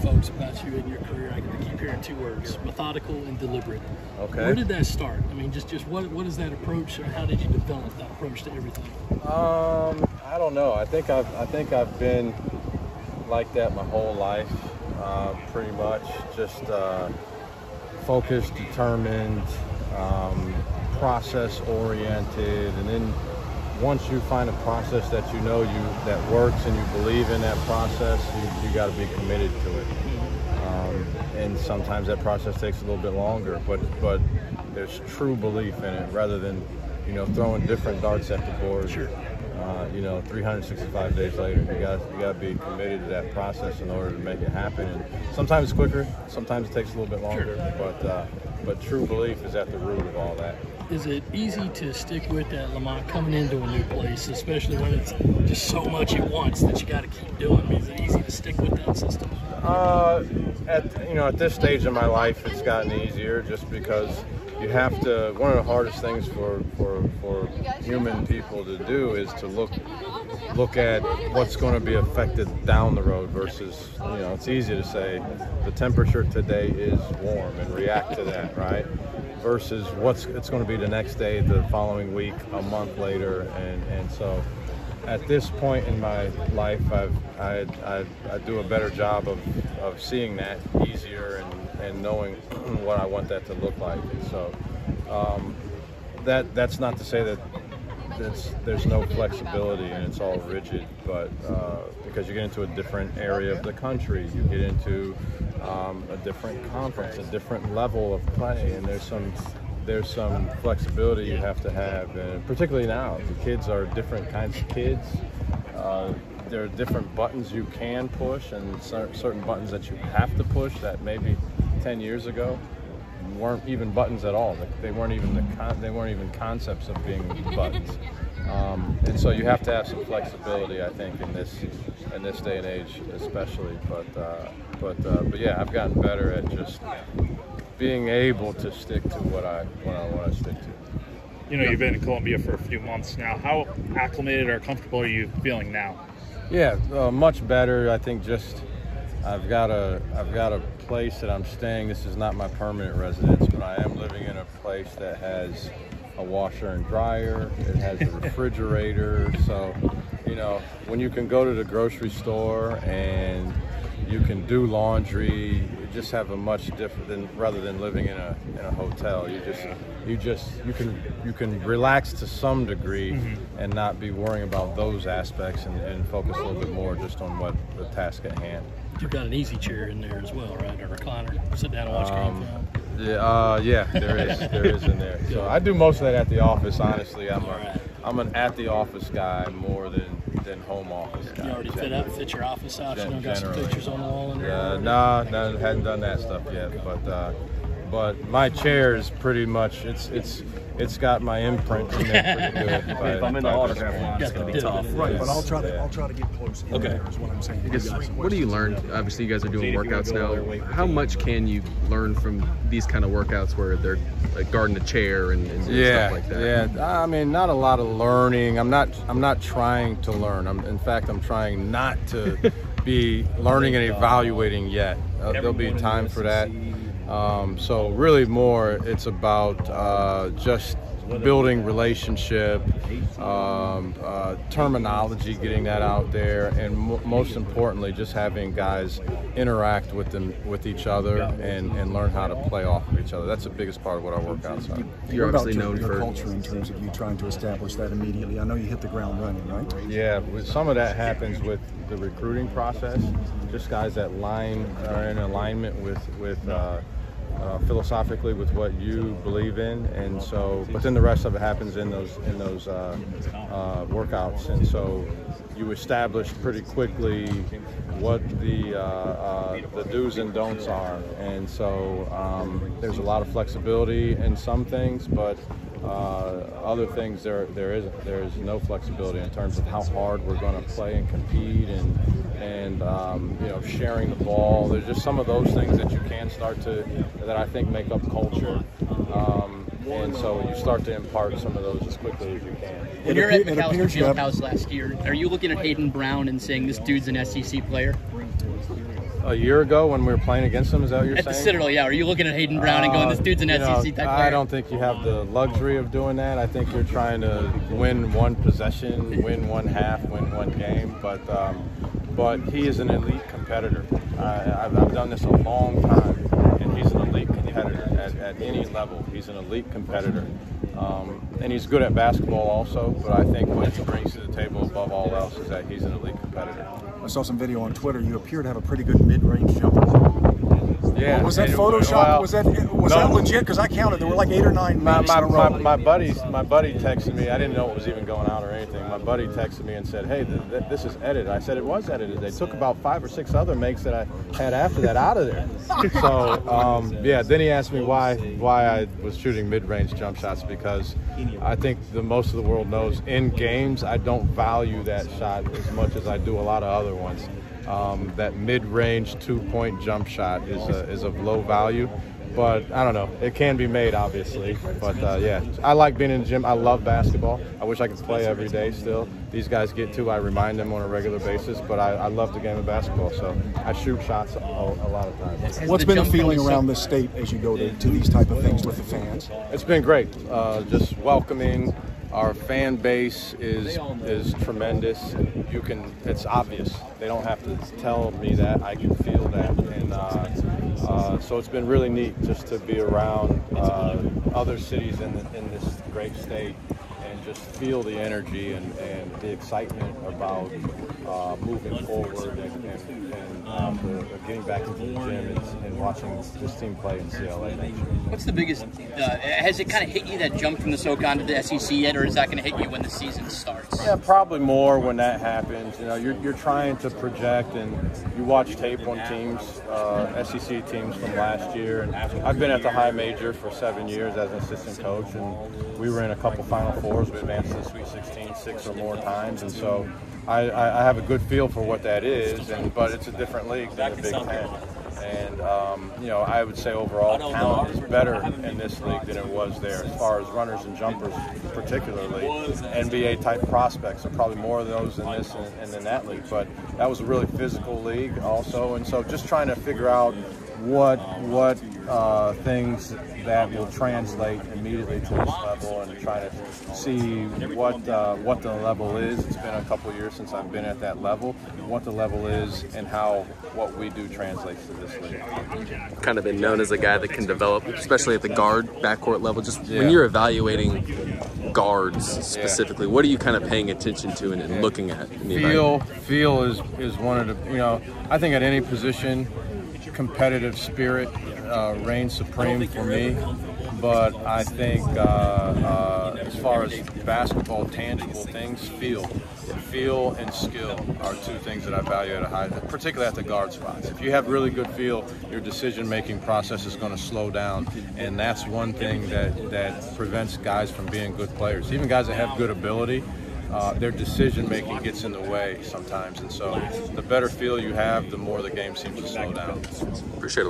Folks about you and your career, I keep hearing two words: methodical and deliberate. Okay. Where did that start? I mean, just what is that approach, or how did you develop that approach to everything? I don't know. I think I've been like that my whole life, pretty much. Just focused, determined, process oriented, and then once you find a process that you know that works and you believe in that process, you got to be committed to it. And sometimes that process takes a little bit longer, but there's true belief in it rather than throwing different darts at the board. Sure. 365 days later, you got to be committed to that process in order to make it happen. And sometimes it's quicker, sometimes it takes a little bit longer, sure. But true belief is at the root of all that. Is it easy to stick with that, Lamont, coming into a new place, especially when it's just so much at once that you got to keep doing? I mean, is it easy to stick with that system? At this stage of my life, it's gotten easier just because you have to. One of the hardest things for human people to do is to look at what's going to be affected down the road versus, it's easy to say the temperature today is warm and react to that, right? Versus it's going to be the next day, the following week, a month later, and so at this point in my life, I do a better job of seeing that easier and knowing what I want that to look like. And so that's not to say that there's no flexibility and it's all rigid, but because you get into a different area of the country, you get into a different conference, a different level of play, and there's some flexibility you have to have, and particularly now, the kids are different kinds of kids. There are different buttons you can push and certain buttons that you have to push that maybe 10 years ago weren't even buttons at all. They weren't even concepts of being buttons. And so you have to have some flexibility, I think, in this day and age, especially. But yeah, I've gotten better at just being able to stick to what I want to stick to. You've been in Columbia for a few months now. How acclimated or comfortable are you feeling now? Yeah, much better. I think I've got a place that I'm staying. This is not my permanent residence, but I am living in a place that has a washer and dryer. It has a refrigerator. So, when you can go to the grocery store and you can do laundry, you just have a much different rather than living in a hotel. You can relax to some degree and not be worrying about those aspects and focus a little bit more just on what the task at hand. You've got an easy chair in there as well, right? A recliner. Sit down and watch game film. Yeah, there is in there. So I do most of that at the office. Honestly, I'm an at the office guy more than home office guy. You already fit your office out. You got some pictures on the wall in there. No, hadn't done that stuff yet. But my chair is pretty much it's got my imprint in there pretty good. If I'm in the autograph line, it's going to be tough. Right, but I'll try to get close. Okay. There is what I'm saying. What do you learn? Obviously, you guys are doing workouts now. How much can you learn from these kind of workouts where they're like guarding a chair and stuff like that? Yeah. I mean, not a lot of learning. I'm not trying to learn. In fact, I'm trying not to be learning and evaluating yet. There'll be time for that. So really more, it's about just building relationship, terminology, getting that out there, and most importantly, just having guys interact with each other and learn how to play off of each other. That's the biggest part of what our workouts are. You're obviously known your for culture in terms of you trying to establish that immediately. I know you hit the ground running, right? Yeah, some of that happens with the recruiting process. Just guys that are in alignment with philosophically with what you believe in, and so, but then the rest of it happens in those workouts, and so you establish pretty quickly what the do's and don'ts are, and so there's a lot of flexibility in some things, but other things there is no flexibility in terms of how hard we're going to play and compete and sharing the ball. There's just some of those things that you can start to, that I think make up culture. And so you start to impart some of those as quickly as you can. When you're at McAllister Fieldhouse last year, are you looking at Hayden Brown and saying this dude's an SEC player? a year ago when we were playing against them? Is that what you're saying? At the Citadel, yeah. Are you looking at Hayden Brown and going, this dude's an SEC type player? I don't think you have the luxury of doing that. I think you're trying to win one possession, win one half, win one game. But he is an elite competitor. I've done this a long time, and he's an elite competitor at any level. He's an elite competitor. And he's good at basketball also, but I think what he brings to the table above all else is that he's an elite competitor. I saw some video on Twitter. You appear to have a pretty good mid-range jumper. Yeah. Was that Photoshop? Well, was that legit? Because I counted. There were like 8 or 9 my buddy texted me. I didn't know it was even going out or anything. My buddy texted me and said, "Hey, this is edited." I said, "It was edited." They took about 5 or 6 other makes that I had after that out of there. So yeah. Then he asked me why I was shooting mid-range jump shots, because I think most of the world knows in games I don't value that shot as much as I do a lot of other ones. That mid-range 2-point jump shot is of low value, but I don't know. It can be made, obviously. But yeah, I like being in the gym. I love basketball. I wish I could play every day still. These guys get to. I remind them on a regular basis, but I love the game of basketball, so I shoot shots a lot of times. What's been the feeling around this state as you go to these type of things with the fans? It's been great. Just welcoming. Our fan base is tremendous. It's obvious. They don't have to tell me that. I can feel that, and so it's been really neat just to be around other cities in this great state and just feel the energy and the excitement about moving forward and getting back into the gym and watching this team play in CLA. What's the biggest, has it kind of hit you, that jump from the SoCon to the SEC yet, or is that going to hit you when the season starts? Yeah, probably more when that happens. You know, you're trying to project, and you watch tape on teams, SEC teams from last year. And I've been at the high major for 7 years as an assistant coach, and we were in a couple Final Fours. We advanced to the Sweet 16 6 or more times, and so I have a good feel for what that is. But it's a different league than the Big Ten. And, you know, I would say overall talent is better in this league than it was there, as far as runners and jumpers particularly. NBA-type prospects are probably more of those in this and in that league. But that was a really physical league also. And so just trying to figure out what things that will translate immediately to this level, and trying to see what the level is. It's been a couple of years since I've been at that level, what the level is and how what we do translates to this league. Kind of been known as a guy that can develop, especially at the guard, backcourt level. Just when you're evaluating guards specifically, what are you kind of paying attention to and looking at? Feel is one of the, you know, I think at any position, competitive spirit reigns supreme for me, but I think as far as basketball tangible things, feel and skill are two things that I value at a high, particularly at the guard spots. If you have really good feel, your decision-making process is going to slow down, and that's one thing that prevents guys from being good players. Even guys that have good ability, their decision-making gets in the way sometimes, and so the better feel you have, the more the game seems to slow down. Appreciate it.